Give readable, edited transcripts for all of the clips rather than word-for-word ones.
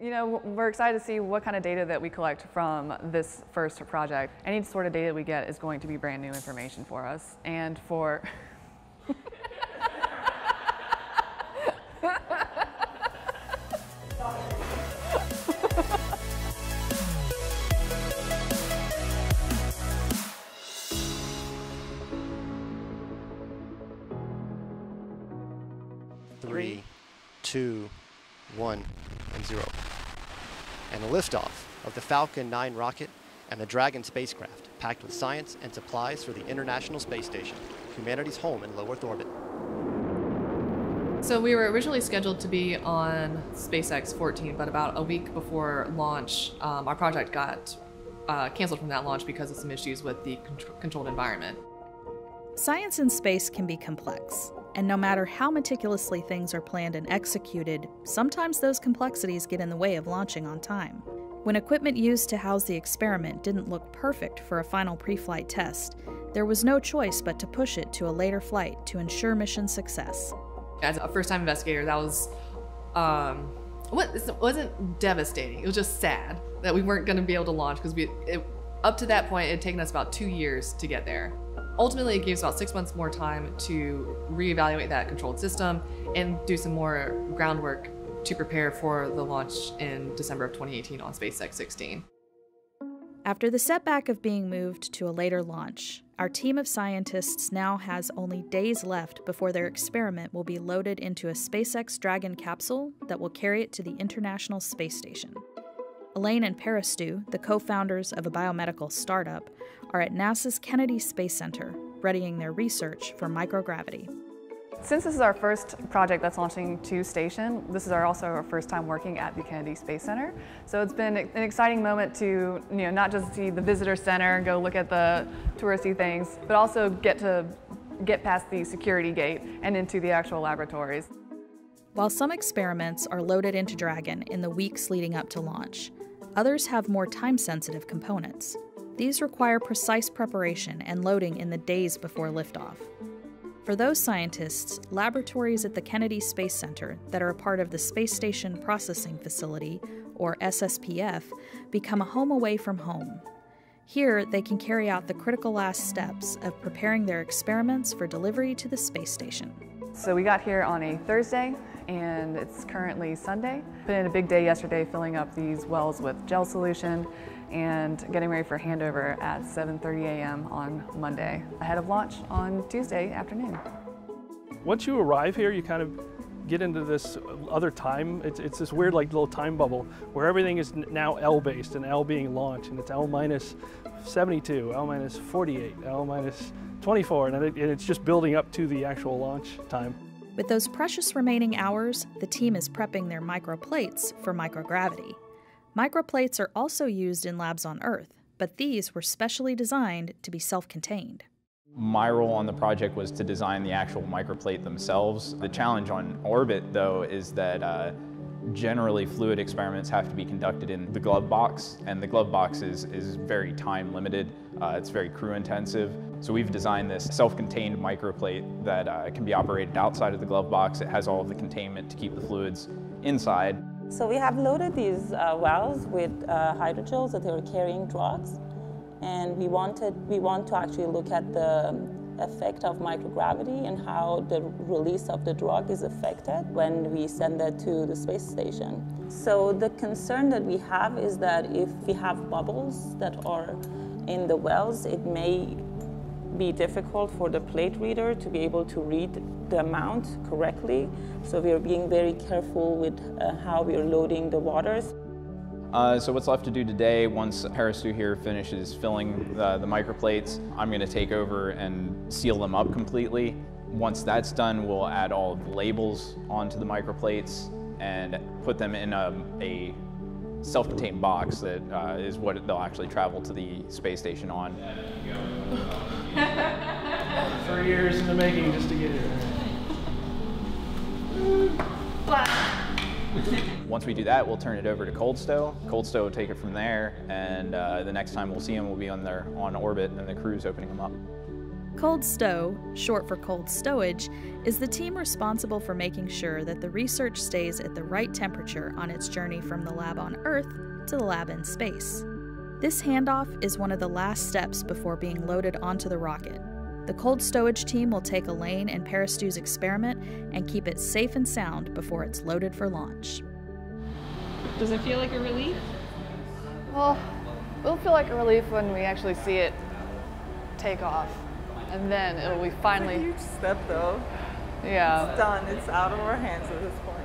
You know, we're excited to see what kind of data that we collect from this first project. Any sort of data we get is going to be brand new information for us and for... Three, 2, 1, and 0. And a liftoff of the Falcon 9 rocket and the Dragon spacecraft, packed with science and supplies for the International Space Station, humanity's home in low Earth orbit. So we were originally scheduled to be on SpaceX 14, but about a week before launch, our project got canceled from that launch because of some issues with the controlled environment. Science in space can be complex, and no matter how meticulously things are planned and executed, sometimes those complexities get in the way of launching on time. When equipment used to house the experiment didn't look perfect for a final pre-flight test, there was no choice but to push it to a later flight to ensure mission success. As a first-time investigator, that was, it wasn't devastating, it was just sad that we weren't going to be able to launch because up to that point, it had taken us about 2 years to get there. Ultimately, it gave us about 6 months more time to reevaluate that controlled system and do some more groundwork to prepare for the launch in December of 2018 on SpaceX 16. After the setback of being moved to a later launch, our team of scientists now has only days left before their experiment will be loaded into a SpaceX Dragon capsule that will carry it to the International Space Station. Elaine and Parastu, the co-founders of a biomedical startup, are at NASA's Kennedy Space Center, readying their research for microgravity. Since this is our first project that's launching to station, this is also our first time working at the Kennedy Space Center. So it's been an exciting moment to, not just see the visitor center and go look at the touristy things, but also get past the security gate and into the actual laboratories. While some experiments are loaded into Dragon in the weeks leading up to launch, others have more time-sensitive components. These require precise preparation and loading in the days before liftoff. For those scientists, laboratories at the Kennedy Space Center that are a part of the Space Station Processing Facility, or SSPF, become a home away from home. Here, they can carry out the critical last steps of preparing their experiments for delivery to the space station. So we got here on a Thursday, and it's currently Sunday. Put in a big day yesterday filling up these wells with gel solution and getting ready for handover at 7:30 a.m. on Monday, ahead of launch on Tuesday afternoon. Once you arrive here, you kind of get into this other time. It's this weird little time bubble where everything is now L-based and L being launched, and it's L minus 72, L minus 48, L minus 24, and it's just building up to the actual launch time. With those precious remaining hours, the team is prepping their microplates for microgravity. Microplates are also used in labs on Earth, but these were specially designed to be self-contained. My role on the project was to design the actual microplate themselves. The challenge on orbit, though, is that generally fluid experiments have to be conducted in the glove box, and the glove box is very time limited. It's very crew intensive. So we've designed this self-contained microplate that can be operated outside of the glove box. It has all of the containment to keep the fluids inside. So we have loaded these wells with hydrogels that they were carrying drugs, and we want to actually look at the effect of microgravity and how the release of the drug is affected when we send it to the space station. So the concern that we have is that if we have bubbles that are in the wells, it may be difficult for the plate reader to be able to read the amount correctly. So we are being very careful with how we are loading the waters. So what's left to do today, once Parastu here finishes filling the microplates, I'm going to take over and seal them up completely. Once that's done, we'll add all of the labels onto the microplates and put them in a self-contained box that is what they'll actually travel to the space station on. 3 years in the making just to get here. Once we do that, we'll turn it over to Cold Stow. Cold Stow will take it from there, and the next time we'll see them, we'll be on orbit, and the crew's opening them up. Cold Stow, short for cold stowage, is the team responsible for making sure that the research stays at the right temperature on its journey from the lab on Earth to the lab in space. This handoff is one of the last steps before being loaded onto the rocket. The cold stowage team will take Elaine and Peristu's experiment and keep it safe and sound before it's loaded for launch. Does it feel like a relief? Well, it'll feel like a relief when we actually see it take off. And then it'll be finally... It's a huge step though. Yeah. It's done. It's out of our hands at this point.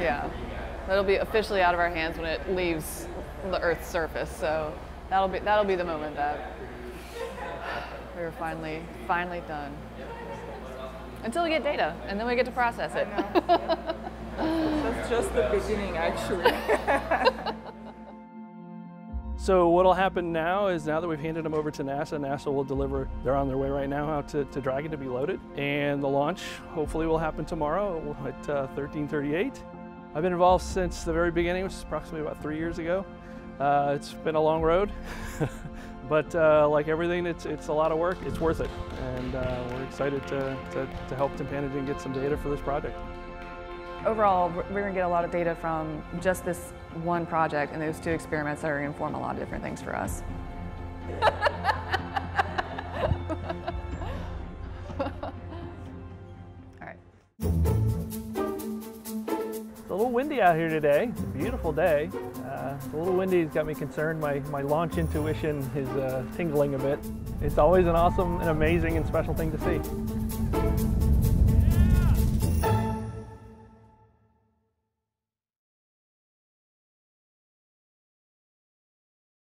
Yeah. It'll be officially out of our hands when it leaves the Earth's surface. So that'll be the moment that we're finally done. Until we get data, and then we get to process it. That's just the beginning, actually. So what'll happen now is, now that we've handed them over to NASA, NASA will deliver, they're on their way right now out to Dragon to be loaded. And the launch hopefully will happen tomorrow at 1338. I've been involved since the very beginning, which is approximately about 3 years ago. It's been a long road, but like everything, it's a lot of work. It's worth it. And we're excited to help Timpanogos get some data for this project. Overall, we're going to get a lot of data from just this one project and those 2 experiments that are going to inform a lot of different things for us. All right. It's a little windy out here today. It's a beautiful day. It's a little windy. It's got me concerned. My launch intuition is tingling a bit. It's always an awesome and amazing and special thing to see.